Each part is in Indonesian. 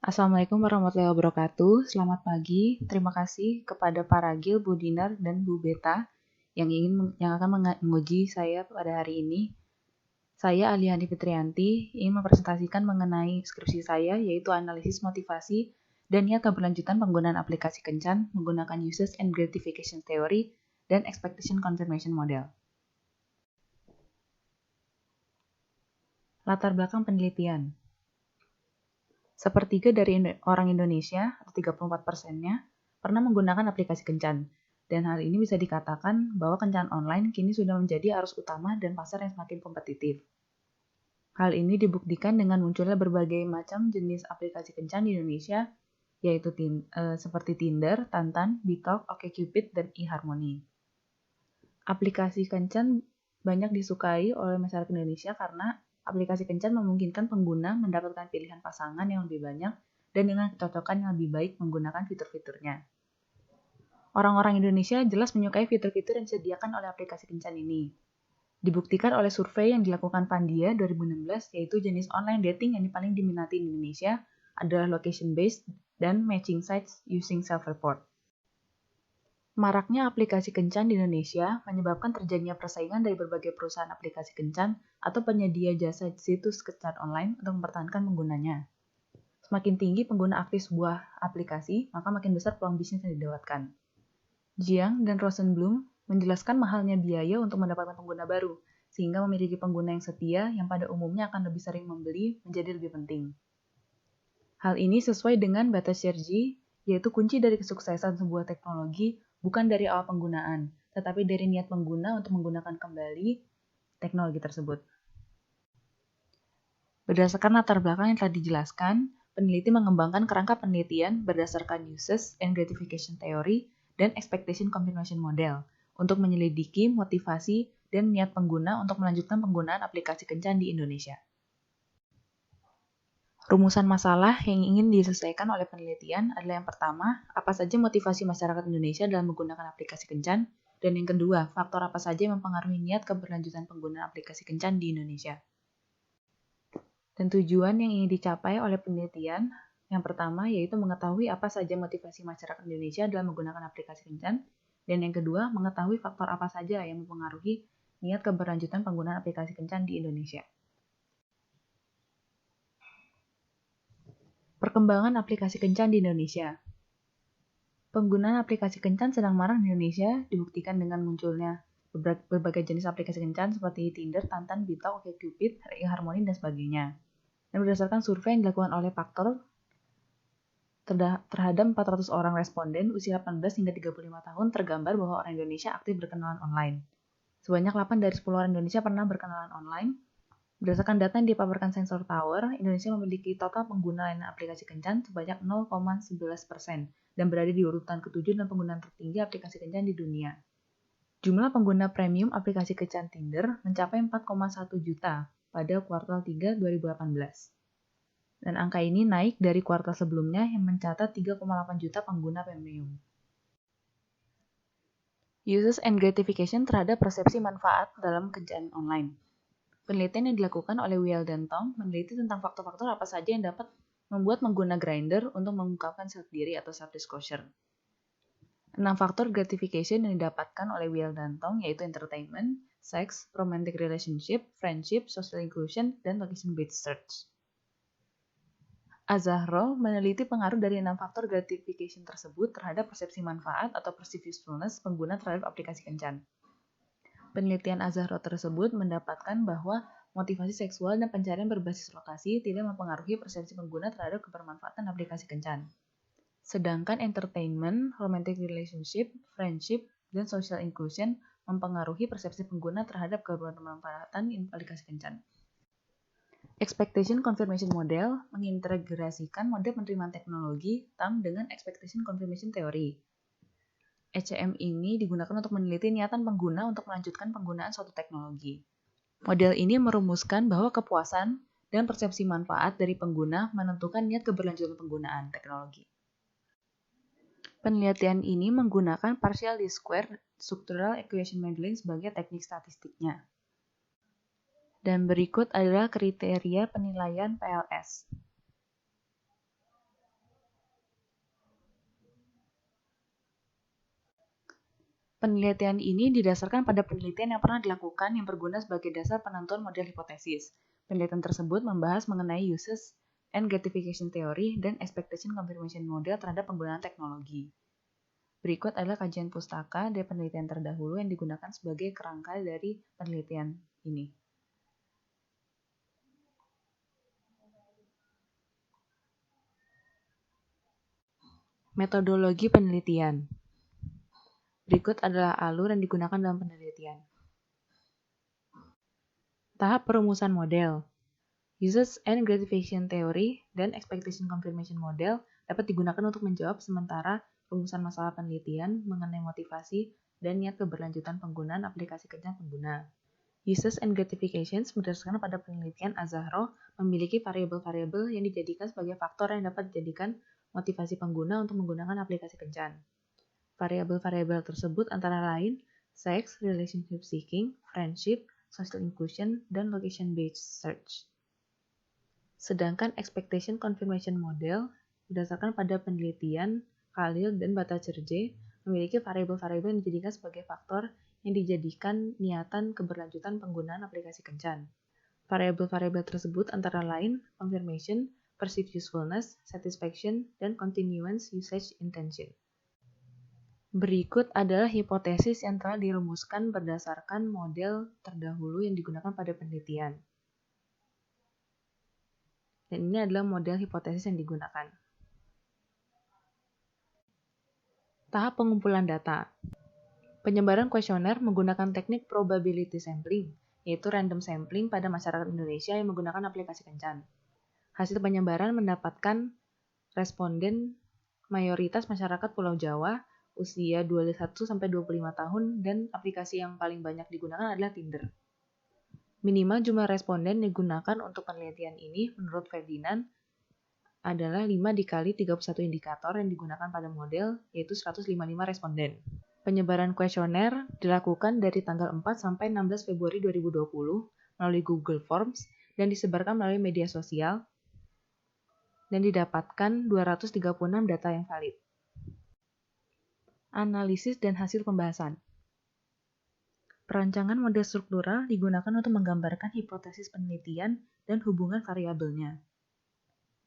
Assalamualaikum warahmatullahi wabarakatuh. Selamat pagi. Terima kasih kepada Pak Ragil, Bu Dinar, dan Bu Beta yang akan menguji saya pada hari ini. Saya Aliani Fitrianti ingin mempresentasikan mengenai skripsi saya, yaitu analisis motivasi dan niat keberlanjutan penggunaan aplikasi Kencan menggunakan Usage and Gratification Theory dan Expectation Confirmation Model. Latar belakang penelitian. Sepertiga dari orang Indonesia, atau 34%-nya, pernah menggunakan aplikasi Kencan. Dan hal ini bisa dikatakan bahwa Kencan online kini sudah menjadi arus utama dan pasar yang semakin kompetitif. Hal ini dibuktikan dengan munculnya berbagai macam jenis aplikasi Kencan di Indonesia, yaitu seperti Tinder, Tantan, Bitalk, OkCupid, dan eHarmony. Aplikasi Kencan banyak disukai oleh masyarakat Indonesia karena aplikasi Kencan memungkinkan pengguna mendapatkan pilihan pasangan yang lebih banyak dan dengan kecocokan yang lebih baik menggunakan fitur-fiturnya. Orang-orang Indonesia jelas menyukai fitur-fitur yang disediakan oleh aplikasi Kencan ini. Dibuktikan oleh survei yang dilakukan Pandia 2016, yaitu jenis online dating yang paling diminati di Indonesia adalah location-based dan matching sites using self-report. Maraknya aplikasi Kencan di Indonesia menyebabkan terjadinya persaingan dari berbagai perusahaan aplikasi Kencan atau penyedia jasa situs Kencan online untuk mempertahankan penggunanya. Semakin tinggi pengguna aktif sebuah aplikasi, maka makin besar peluang bisnis yang didapatkan. Jiang dan Rosenblum menjelaskan mahalnya biaya untuk mendapatkan pengguna baru, sehingga memiliki pengguna yang setia yang pada umumnya akan lebih sering membeli menjadi lebih penting. Hal ini sesuai dengan Bata Sherji, yaitu kunci dari kesuksesan sebuah teknologi bukan dari awal penggunaan, tetapi dari niat pengguna untuk menggunakan kembali teknologi tersebut. Berdasarkan latar belakang yang telah dijelaskan, peneliti mengembangkan kerangka penelitian berdasarkan Usage and Gratification Theory dan Expectation Confirmation Model untuk menyelidiki motivasi dan niat pengguna untuk melanjutkan penggunaan aplikasi Kencan di Indonesia. Rumusan masalah yang ingin diselesaikan oleh penelitian adalah yang pertama, apa saja motivasi masyarakat Indonesia dalam menggunakan aplikasi Kencan, dan yang kedua, faktor apa saja yang mempengaruhi niat keberlanjutan penggunaan aplikasi Kencan di Indonesia. Dan tujuan yang ingin dicapai oleh penelitian, yang pertama yaitu mengetahui apa saja motivasi masyarakat Indonesia dalam menggunakan aplikasi Kencan, dan yang kedua, mengetahui faktor apa saja yang mempengaruhi niat keberlanjutan penggunaan aplikasi Kencan di Indonesia. Perkembangan aplikasi Kencan di Indonesia. Penggunaan aplikasi Kencan sedang marak di Indonesia dibuktikan dengan munculnya berbagai jenis aplikasi Kencan seperti Tinder, Tantan, Bitalk, OkCupid, eHarmony, dan sebagainya. Dan berdasarkan survei yang dilakukan oleh Paktor terhadap 400 orang responden usia 18 hingga 35 tahun tergambar bahwa orang Indonesia aktif berkenalan online. Sebanyak 8 dari 10 orang Indonesia pernah berkenalan online. Berdasarkan data yang dipaparkan Sensor Tower, Indonesia memiliki total pengguna layanan aplikasi Kencan sebanyak 0,11% dan berada di urutan ke-7 dan penggunaan tertinggi aplikasi Kencan di dunia. Jumlah pengguna premium aplikasi Kencan Tinder mencapai 4,1 juta pada kuartal 3 2018. Dan angka ini naik dari kuartal sebelumnya yang mencatat 3,8 juta pengguna premium. Usage and gratification terhadap persepsi manfaat dalam Kencan online. Penelitian yang dilakukan oleh Weil dan Tom meneliti tentang faktor-faktor apa saja yang dapat membuat pengguna Grindr untuk mengungkapkan self-diri atau self-disclosure. 6 faktor gratification yang didapatkan oleh Weil dan Tom yaitu entertainment, sex, romantic relationship, friendship, social inclusion, dan location-based search. Azahro meneliti pengaruh dari 6 faktor gratification tersebut terhadap persepsi manfaat atau perceived usefulness pengguna terhadap aplikasi Kencan. Penelitian Azahro tersebut mendapatkan bahwa motivasi seksual dan pencarian berbasis lokasi tidak mempengaruhi persepsi pengguna terhadap kebermanfaatan aplikasi Kencan. Sedangkan entertainment, romantic relationship, friendship, dan social inclusion mempengaruhi persepsi pengguna terhadap kebermanfaatan aplikasi Kencan. Expectation Confirmation Model mengintegrasikan model penerimaan teknologi TAM dengan Expectation Confirmation Theory. ECM ini digunakan untuk meneliti niatan pengguna untuk melanjutkan penggunaan suatu teknologi. Model ini merumuskan bahwa kepuasan dan persepsi manfaat dari pengguna menentukan niat keberlanjutan penggunaan teknologi. Penelitian ini menggunakan partial least square structural equation modeling sebagai teknik statistiknya. Dan berikut adalah kriteria penilaian PLS. Penelitian ini didasarkan pada penelitian yang pernah dilakukan yang berguna sebagai dasar penentuan model hipotesis. Penelitian tersebut membahas mengenai uses and gratification theory dan expectation confirmation model terhadap penggunaan teknologi. Berikut adalah kajian pustaka dari penelitian terdahulu yang digunakan sebagai kerangka dari penelitian ini. Metodologi penelitian. Berikut adalah alur yang digunakan dalam penelitian. Tahap perumusan model. Uses and gratification theory dan expectation confirmation model dapat digunakan untuk menjawab sementara rumusan masalah penelitian mengenai motivasi dan niat keberlanjutan penggunaan aplikasi kencan pengguna. Uses and gratifications berdasarkan pada penelitian Azahro memiliki variabel-variabel yang dijadikan sebagai faktor yang dapat dijadikan motivasi pengguna untuk menggunakan aplikasi kencan. Variabel-variabel tersebut antara lain sex, relationship seeking, friendship, social inclusion, dan location-based search. Sedangkan expectation confirmation model berdasarkan pada penelitian Khalil dan Bhattacharjee memiliki variabel-variabel yang dijadikan sebagai faktor yang dijadikan niatan keberlanjutan penggunaan aplikasi kencan. Variabel-variabel tersebut antara lain confirmation, perceived usefulness, satisfaction, dan continuance usage intention. Berikut adalah hipotesis yang telah dirumuskan berdasarkan model terdahulu yang digunakan pada penelitian. Dan ini adalah model hipotesis yang digunakan. Tahap pengumpulan data. Penyebaran kuesioner menggunakan teknik probability sampling, yaitu random sampling pada masyarakat Indonesia yang menggunakan aplikasi kencan. Hasil penyebaran mendapatkan responden mayoritas masyarakat Pulau Jawa, usia 21-25 tahun, dan aplikasi yang paling banyak digunakan adalah Tinder. Minimal jumlah responden digunakan untuk penelitian ini menurut Ferdinand adalah 5 dikali 31 indikator yang digunakan pada model, yaitu 155 responden. Penyebaran kuesioner dilakukan dari tanggal 4 sampai 16 Februari 2020 melalui Google Forms dan disebarkan melalui media sosial dan didapatkan 236 data yang valid. Analisis dan hasil pembahasan. Perancangan model struktural digunakan untuk menggambarkan hipotesis penelitian dan hubungan variabelnya.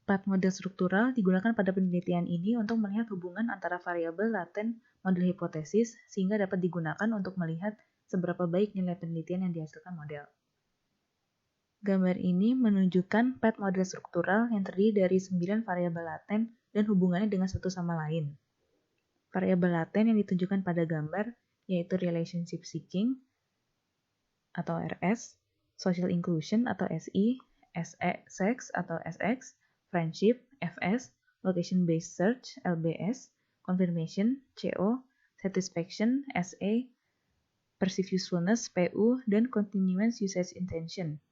Path model struktural digunakan pada penelitian ini untuk melihat hubungan antara variabel laten model hipotesis sehingga dapat digunakan untuk melihat seberapa baik nilai penelitian yang dihasilkan model. Gambar ini menunjukkan path model struktural yang terdiri dari 9 variabel laten dan hubungannya dengan satu sama lain. Variabel laten yang ditunjukkan pada gambar yaitu relationship seeking atau RS, social inclusion atau SI, sex atau SX, friendship FS, location based search LBS, confirmation CO, satisfaction SA, perceived usefulness PU, dan continuance usage intention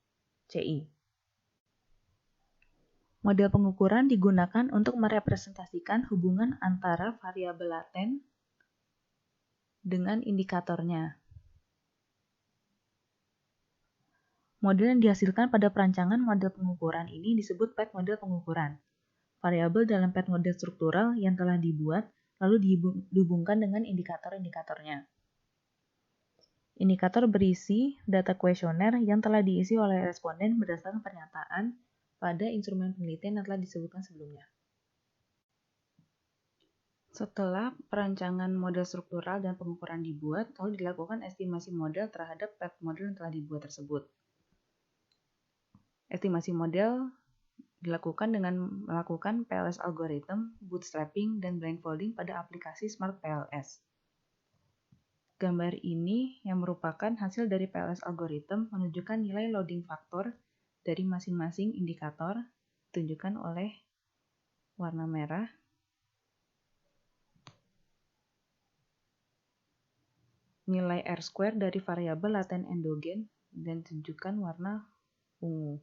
CI. Model pengukuran digunakan untuk merepresentasikan hubungan antara variabel laten dengan indikatornya. Model yang dihasilkan pada perancangan model pengukuran ini disebut path model pengukuran. Variabel dalam path model struktural yang telah dibuat lalu dihubungkan dengan indikator-indikatornya. Indikator berisi data kuesioner yang telah diisi oleh responden berdasarkan pernyataan pada instrumen penelitian yang telah disebutkan sebelumnya. Setelah perancangan model struktural dan pengukuran dibuat, lalu dilakukan estimasi model terhadap path model yang telah dibuat tersebut. Estimasi model dilakukan dengan melakukan PLS algorithm, bootstrapping, dan blindfolding pada aplikasi Smart PLS. Gambar ini yang merupakan hasil dari PLS algorithm menunjukkan nilai loading factor dari masing-masing indikator ditunjukkan oleh warna merah. Nilai R-square dari variabel laten endogen dan ditunjukkan warna ungu.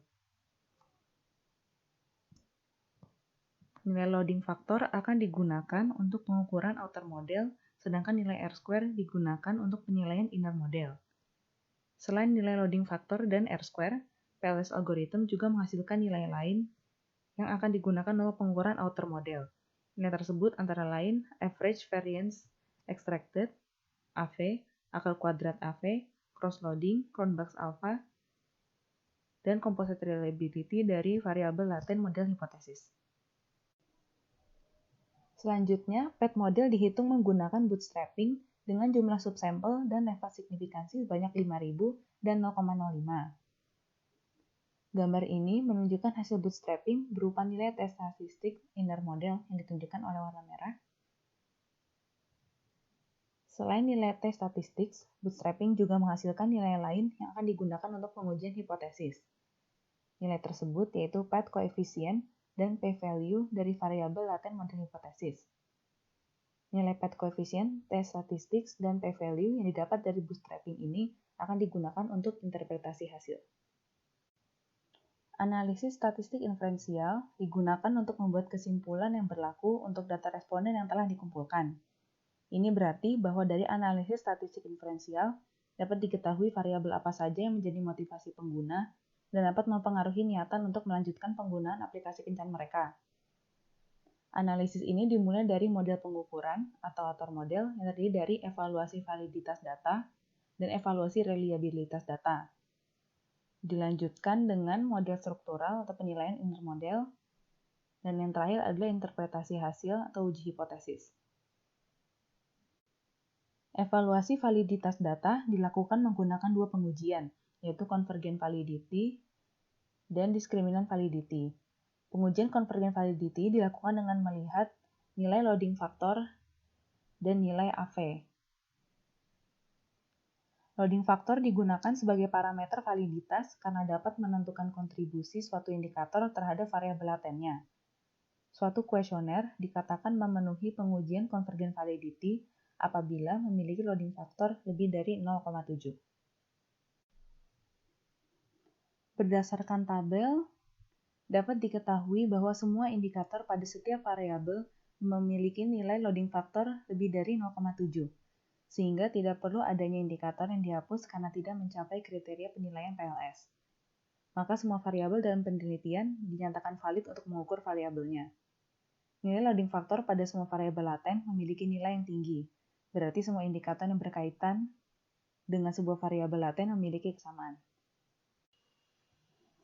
Nilai loading factor akan digunakan untuk pengukuran outer model, sedangkan nilai R-square digunakan untuk penilaian inner model. Selain nilai loading factor dan R-square, PLS algorithm juga menghasilkan nilai lain yang akan digunakan untuk pengukuran outer model. Nilai tersebut antara lain average variance extracted, AV, akar kuadrat AV, cross-loading, Cronbach's alpha, dan composite reliability dari variabel laten model hipotesis. Selanjutnya, PET model dihitung menggunakan bootstrapping dengan jumlah subsampel dan level signifikansi sebanyak 5.000 dan 0,05. Gambar ini menunjukkan hasil bootstrapping berupa nilai tes statistik inner model yang ditunjukkan oleh warna merah. Selain nilai tes statistik, bootstrapping juga menghasilkan nilai lain yang akan digunakan untuk pengujian hipotesis. Nilai tersebut yaitu PET coefficient dan p-value dari variabel laten model hipotesis. Nilai PET coefficient, tes statistik, dan p-value yang didapat dari bootstrapping ini akan digunakan untuk interpretasi hasil. Analisis statistik inferensial digunakan untuk membuat kesimpulan yang berlaku untuk data responden yang telah dikumpulkan. Ini berarti bahwa dari analisis statistik inferensial dapat diketahui variabel apa saja yang menjadi motivasi pengguna dan dapat mempengaruhi niatan untuk melanjutkan penggunaan aplikasi kencan mereka. Analisis ini dimulai dari model pengukuran atau author model yang terdiri dari evaluasi validitas data dan evaluasi reliabilitas data. Dilanjutkan dengan model struktural atau penilaian inner model, dan yang terakhir adalah interpretasi hasil atau uji hipotesis. Evaluasi validitas data dilakukan menggunakan dua pengujian, yaitu convergent validity dan discriminant validity. Pengujian convergent validity dilakukan dengan melihat nilai loading factor dan nilai AV. Loading factor digunakan sebagai parameter validitas karena dapat menentukan kontribusi suatu indikator terhadap variabel latennya. Suatu kuesioner dikatakan memenuhi pengujian convergent validity apabila memiliki loading factor lebih dari 0,7. Berdasarkan tabel, dapat diketahui bahwa semua indikator pada setiap variabel memiliki nilai loading factor lebih dari 0,7. Sehingga tidak perlu adanya indikator yang dihapus karena tidak mencapai kriteria penilaian PLS. Maka semua variabel dalam penelitian dinyatakan valid untuk mengukur variabelnya. Nilai loading factor pada semua variabel laten memiliki nilai yang tinggi, berarti semua indikator yang berkaitan dengan sebuah variabel laten memiliki kesamaan.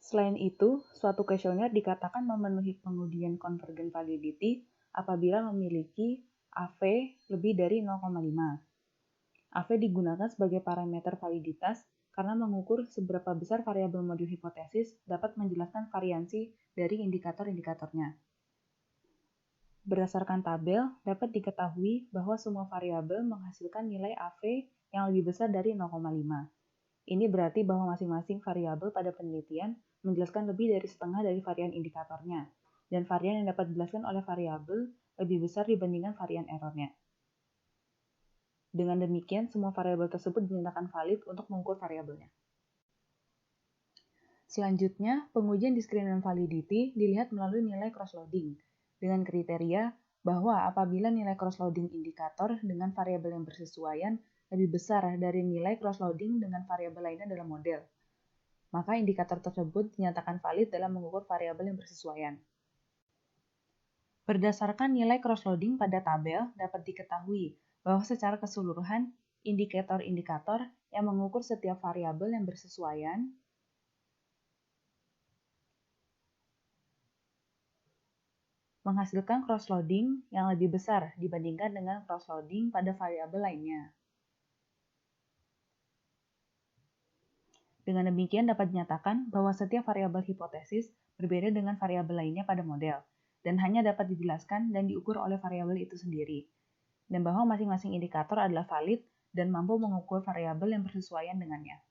Selain itu, suatu kuesioner dikatakan memenuhi pengujian convergent validity apabila memiliki AV lebih dari 0,5. AV digunakan sebagai parameter validitas karena mengukur seberapa besar variabel modul hipotesis dapat menjelaskan variansi dari indikator-indikatornya. Berdasarkan tabel, dapat diketahui bahwa semua variabel menghasilkan nilai AV yang lebih besar dari 0,5. Ini berarti bahwa masing-masing variabel pada penelitian menjelaskan lebih dari setengah dari varian indikatornya, dan varian yang dapat dijelaskan oleh variabel lebih besar dibandingkan varian errornya. Dengan demikian, semua variabel tersebut dinyatakan valid untuk mengukur variabelnya. Selanjutnya, pengujian discriminant validity dilihat melalui nilai cross-loading, dengan kriteria bahwa apabila nilai cross-loading indikator dengan variabel yang bersesuaian lebih besar dari nilai cross-loading dengan variabel lainnya dalam model, maka indikator tersebut dinyatakan valid dalam mengukur variabel yang bersesuaian. Berdasarkan nilai cross-loading pada tabel, dapat diketahui bahwa secara keseluruhan, indikator-indikator yang mengukur setiap variabel yang bersesuaian menghasilkan cross-loading yang lebih besar dibandingkan dengan cross-loading pada variabel lainnya. Dengan demikian dapat dinyatakan bahwa setiap variabel hipotesis berbeda dengan variabel lainnya pada model, dan hanya dapat dijelaskan dan diukur oleh variabel itu sendiri, dan bahwa masing-masing indikator adalah valid dan mampu mengukur variabel yang bersesuaian dengannya.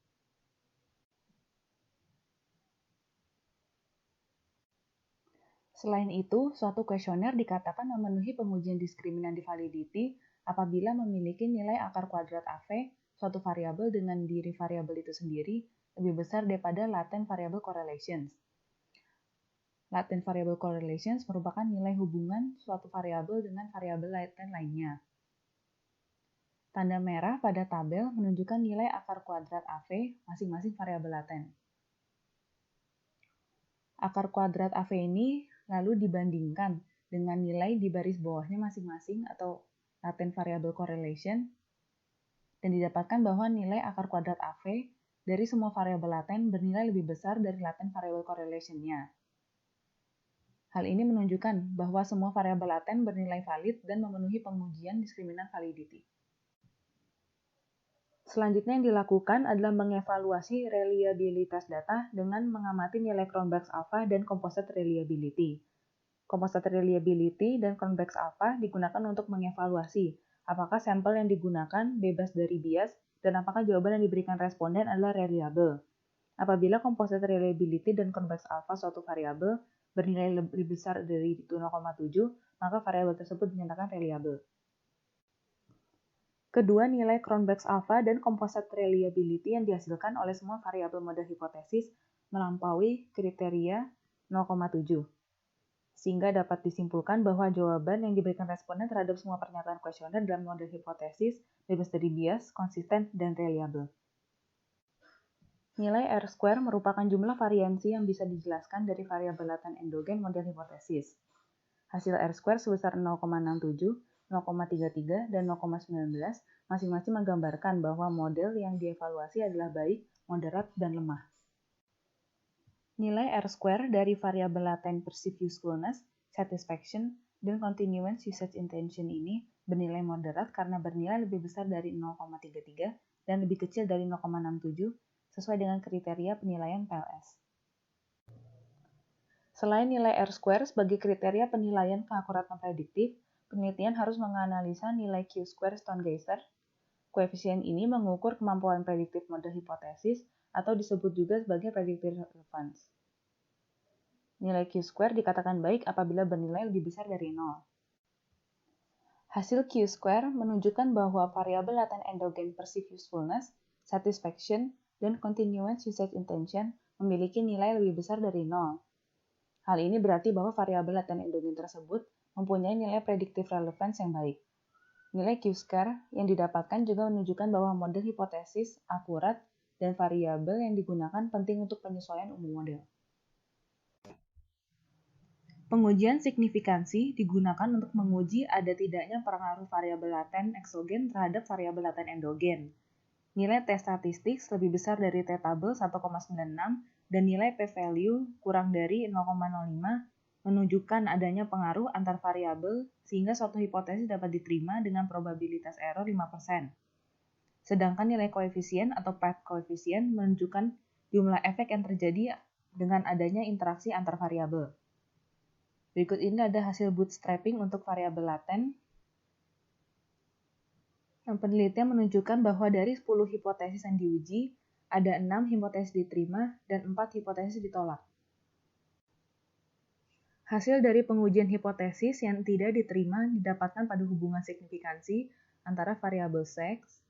Selain itu, suatu kuesioner dikatakan memenuhi pengujian discriminant validity apabila memiliki nilai akar kuadrat AV suatu variabel dengan diri variabel itu sendiri lebih besar daripada latent variable correlations. Latent variable correlations merupakan nilai hubungan suatu variabel dengan variabel laten lainnya. Tanda merah pada tabel menunjukkan nilai akar kuadrat AV masing-masing variabel laten. Akar kuadrat AV ini lalu dibandingkan dengan nilai di baris bawahnya masing-masing atau latent variable correlation dan didapatkan bahwa nilai akar kuadrat AV dari semua variabel laten bernilai lebih besar dari laten variable correlation-nya. Hal ini menunjukkan bahwa semua variabel laten bernilai valid dan memenuhi pengujian diskriminan validity. Selanjutnya yang dilakukan adalah mengevaluasi reliabilitas data dengan mengamati nilai Cronbach's alpha dan composite reliability. Composite reliability dan Cronbach's alpha digunakan untuk mengevaluasi apakah sampel yang digunakan bebas dari bias dan apakah jawaban yang diberikan responden adalah reliable. Apabila composite reliability dan Cronbach's alpha suatu variabel bernilai lebih besar dari 0,7, maka variabel tersebut dinyatakan reliable. Kedua, nilai Cronbach's alpha dan composite reliability yang dihasilkan oleh semua variabel model hipotesis melampaui kriteria 0,7. Sehingga dapat disimpulkan bahwa jawaban yang diberikan responden terhadap semua pernyataan kuesioner dalam model hipotesis bebas dari bias, konsisten, dan reliable. Nilai R-square merupakan jumlah variansi yang bisa dijelaskan dari variabel laten endogen model hipotesis. Hasil R-square sebesar 0,67, 0,33, dan 0,19 masing-masing menggambarkan bahwa model yang dievaluasi adalah baik, moderat, dan lemah. Nilai R-square dari variabel laten perceived usefulness, satisfaction, dan continuance usage intention ini bernilai moderat karena bernilai lebih besar dari 0,33 dan lebih kecil dari 0,67 sesuai dengan kriteria penilaian PLS. Selain nilai R-square sebagai kriteria penilaian keakuratan prediktif, penelitian harus menganalisa nilai Q-square Stone-Geiser. Koefisien ini mengukur kemampuan prediktif model hipotesis atau disebut juga sebagai predictive relevance. Nilai Q-square dikatakan baik apabila bernilai lebih besar dari 0. Hasil Q-square menunjukkan bahwa variabel laten endogen perceived usefulness, satisfaction, dan continuance usage intention memiliki nilai lebih besar dari 0. Hal ini berarti bahwa variabel laten endogen tersebut mempunyai nilai predictive relevance yang baik. Nilai Q-square yang didapatkan juga menunjukkan bahwa model hipotesis akurat dan variabel yang digunakan penting untuk penyesuaian umum model. Pengujian signifikansi digunakan untuk menguji ada tidaknya pengaruh variabel laten eksogen terhadap variabel laten endogen. Nilai T statistik lebih besar dari T tabel 1,96 dan nilai p-value kurang dari 0,05 menunjukkan adanya pengaruh antar variabel sehingga suatu hipotesis dapat diterima dengan probabilitas error 5%. Sedangkan nilai koefisien atau path koefisien menunjukkan jumlah efek yang terjadi dengan adanya interaksi antar variabel. Berikut ini ada hasil bootstrapping untuk variabel laten. Penelitian menunjukkan bahwa dari 10 hipotesis yang diuji, ada 6 hipotesis diterima dan 4 hipotesis ditolak. Hasil dari pengujian hipotesis yang tidak diterima didapatkan pada hubungan signifikansi antara variabel sex,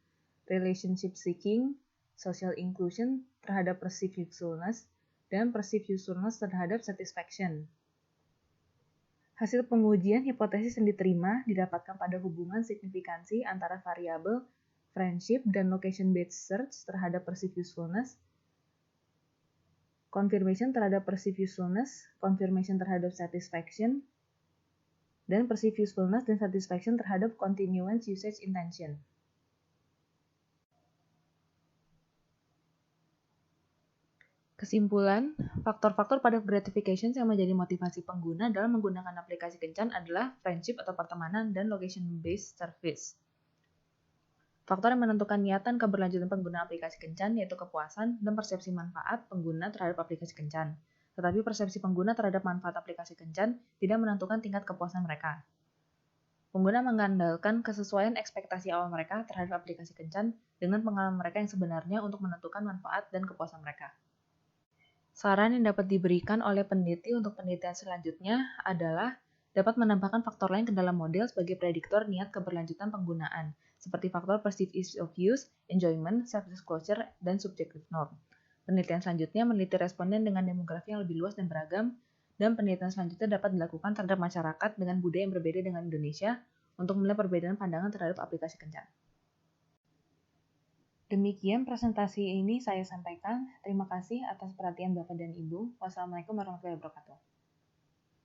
relationship seeking, social inclusion terhadap perceived usefulness, dan perceived usefulness terhadap satisfaction. Hasil pengujian hipotesis yang diterima didapatkan pada hubungan signifikansi antara variabel friendship dan location-based search terhadap perceived usefulness, confirmation terhadap perceived usefulness, confirmation terhadap satisfaction, dan perceived usefulness dan satisfaction terhadap continuance usage intention. Kesimpulan, faktor-faktor pada gratification yang menjadi motivasi pengguna dalam menggunakan aplikasi kencan adalah friendship atau pertemanan dan location-based service. Faktor yang menentukan niatan keberlanjutan pengguna aplikasi kencan yaitu kepuasan dan persepsi manfaat pengguna terhadap aplikasi kencan. Tetapi persepsi pengguna terhadap manfaat aplikasi kencan tidak menentukan tingkat kepuasan mereka. Pengguna mengandalkan kesesuaian ekspektasi awal mereka terhadap aplikasi kencan dengan pengalaman mereka yang sebenarnya untuk menentukan manfaat dan kepuasan mereka. Saran yang dapat diberikan oleh peneliti untuk penelitian selanjutnya adalah dapat menambahkan faktor lain ke dalam model sebagai prediktor niat keberlanjutan penggunaan, seperti faktor perceived ease of use, enjoyment, self-disclosure, dan subjective norm. Penelitian selanjutnya meneliti responden dengan demografi yang lebih luas dan beragam, dan penelitian selanjutnya dapat dilakukan terhadap masyarakat dengan budaya yang berbeda dengan Indonesia untuk melihat perbedaan pandangan terhadap aplikasi kencan. Demikian presentasi ini saya sampaikan. Terima kasih atas perhatian Bapak dan Ibu. Wassalamualaikum warahmatullahi wabarakatuh.